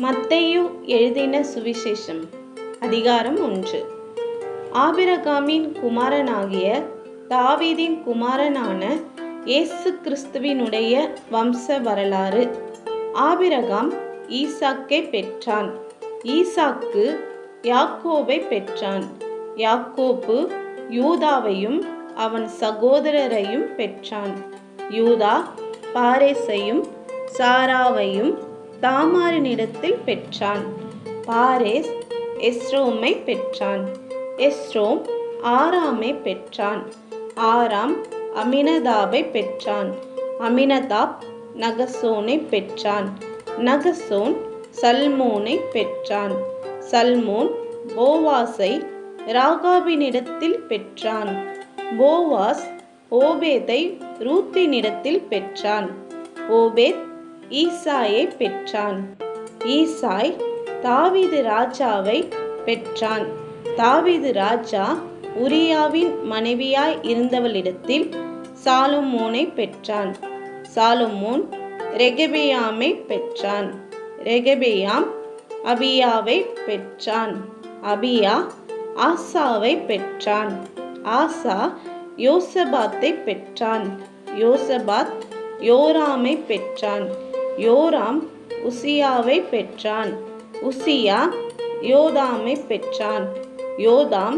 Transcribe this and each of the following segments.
மத்தேயு எழுதின சுவிசேஷம் அதிகாரம் 1. ஆபிரகாமின் குமாரனாகிய தாவீதின் குமாரனான இயேசு கிறிஸ்துவினுடைய வம்ச வரலாறு. ஆபிரகாம் ஈசாக்கை பெற்றான். ஈசாக்கு யாக்கோபை பெற்றான். யாக்கோபு யூதாவையும் அவன் சகோதரரையும் பெற்றான். யூதா பாரேசையும் சாராவையும் தாமாரினிடத்தில் பெற்றான். பாரேஸ் எஸ்ரோமை பெற்றான். எஸ்ரோம் ஆராமை பெற்றான். ஆராம் அமினதாபை பெற்றான். அமினதாப் நகசோனை பெற்றான். நகசோன் சல்மோனை பெற்றான். சல்மோன் போவாசை ராகாபினிடத்தில் பெற்றான். போவாஸ் ஓபேதை ரூத்தினிடத்தில் பெற்றான். ஓபேத் ஈசாயை பெற்றான். ஈசாய் தாவீது ராஜாவை பெற்றான். தாவீது ராஜா உரியாவின் மனைவியாய் இருந்தவளிடத்தில் சாலொமோனை பெற்றான். சாலொமோன் ரெகெபெயாமை பெற்றான். ரெகெபெயாம் அபியாவை பெற்றான். அபியா ஆசாவை பெற்றான். ஆசா யோசபாத்தை பெற்றான். யோசபாத் யோராமை பெற்றான். யோராம் உசியாவை பெற்றான். உசியா யோதாமை பெற்றான். யோதாம்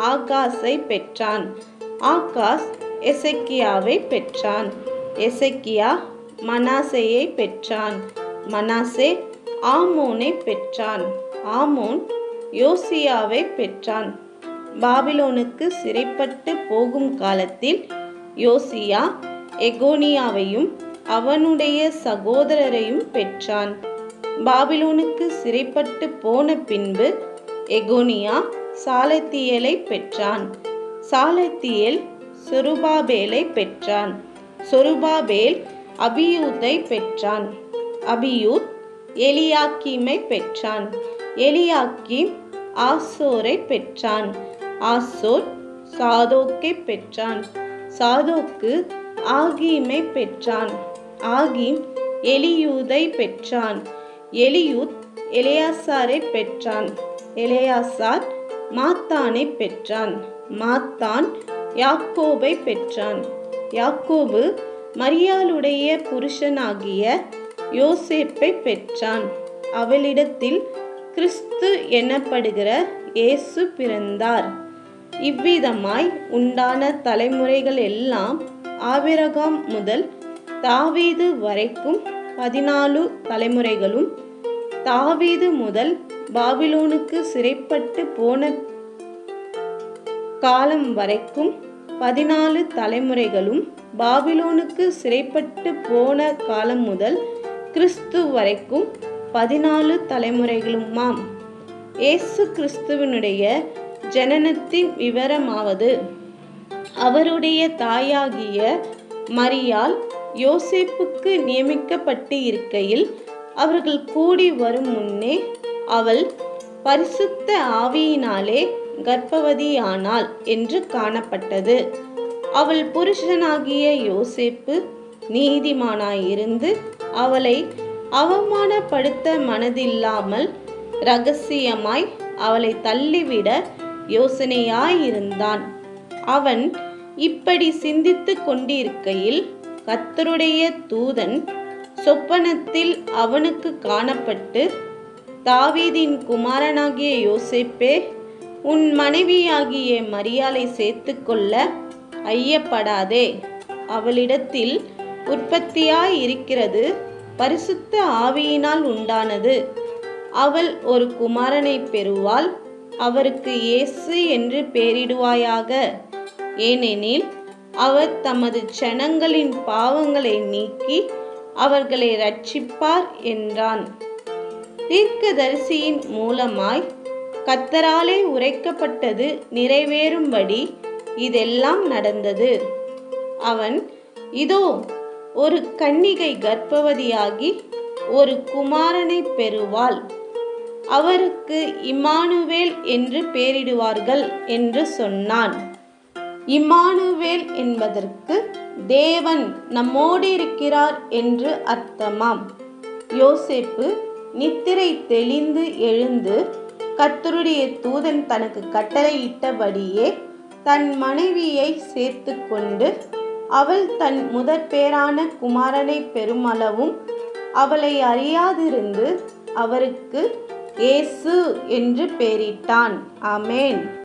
ஆகாஸை பெற்றான். ஆகாஸ் எசேக்கியாவை பெற்றான். எசேக்கியா மனாசேயை பெற்றான். மனாசே ஆமோனை பெற்றான். ஆமோன் யோசியாவை பெற்றான். பாபிலோனுக்கு சிறைப்பட்டு போகும் காலத்தில் யோசியா எகோனியாவையும் அவனுடைய சகோதரரையும் பெற்றான். பாபிலோனுக்கு சிறைப்பட்டு போன பின்பு எகோனியா சாலத்தியேலை பெற்றான். சாலத்தியேல் சொருபாபேலை பெற்றான். சொருபாபேல் அபியூத்தை பெற்றான். அபியூத் எலியாக்கீமை பெற்றான். எலியாக்கீம் ஆசோரை பெற்றான். ஆசோர் சாதோக்கை பெற்றான். சாதோக்கு ஆகீமை பெற்றான். ஆகீம் எலியூதை பெற்றான். எலியூத் எலெயாசாரை பெற்றான். எலெயாசார் மாத்தானை பெற்றான். மாத்தான் யாக்கோபை பெற்றான். யாக்கோபு மரியாளுடைய புருஷனாகிய யோசேப்பை பெற்றான். அவளிடத்தில் கிறிஸ்து எனப்படுகிற இயேசு பிறந்தார். இவ்விதமாய் உண்டான தலைமுறைகள் எல்லாம் ஆபிரகாம் முதல் தாவீது வரைக்கும் 14 தலைமுறைகளும், தாவீது முதல் பாபிலோனுக்கு சிறைப்பட்டு போன காலம் வரைக்கும் 14 தலைமுறைகளும், பாபிலோனுக்கு சிறைப்பட்டு போன காலம் முதல் கிறிஸ்து வரைக்கும் 14 தலைமுறைகளுமாம். இயேசு கிறிஸ்துவினுடைய ஜனனத்தின் விவரமாவது, அவருடைய தாயாகிய மரியாள் யோசேப்புக்கு நியமிக்கப்பட்டு இருக்கையில் அவர்கள் கூடி வரும் முன்னே அவள் பரிசுத்த ஆவியினாலே கர்ப்பவதியானாள் என்று காணப்பட்டது. அவள் புருஷனாகிய யோசேப்பு நீதிமானாயிருந்து அவளை அவமானப்படுத்த மனதில்லாமல் இரகசியமாய் அவளை தள்ளிவிட யோசனையாயிருந்தான். அவன் இப்படி சிந்தித்து கொண்டிருக்கையில் கர்த்தருடைய தூதன் சொப்பனத்தில் அவனுக்கு காணப்பட்டு, தாவீதின் குமாரனாகிய யோசேப்பே, உன் மனைவியாகிய மரியாளை சேர்த்துக்கொள்ள ஐயப்படாதே. அவளிடத்தில் உற்பத்தியாயிருக்கிறது பரிசுத்த ஆவியினால் உண்டானது. அவள் ஒரு குமாரனை பெறுவாள். அவருக்கு இயேசு என்று பெயரிடுவாயாக. ஏனெனில் அவர் தமது ஜனங்களின் பாவங்களை நீக்கி அவர்களை இரட்சிப்பார் என்றான். தீர்க்கதரிசியின் மூலமாய் கர்த்தராலே உரைக்கப்பட்டது நிறைவேறும்படி இதெல்லாம் நடந்தது. அவன், இதோ, ஒரு கன்னிகை கர்ப்பவதியாகி ஒரு குமாரனை பெறுவாள். அவருக்கு இம்மானுவேல் என்று பெயரிடுவார்கள் என்று சொன்னான். இம்மானுவேல் என்பதற்கு தேவன் நம்மோடு இருக்கிறார் என்று அர்த்தமாம். யோசேப்பு நித்திரை தெளிந்து எழுந்து கர்த்தருடைய தூதன் தனக்கு கட்டளையிட்டபடியே தன் மனைவியை சேர்த்து கொண்டு அவள் தன் முதற்பேறான குமாரனை பெருமளவும் அவளை அறியாதிருந்து அவருக்கு இயேசு என்று பெயரிட்டான். ஆமென்.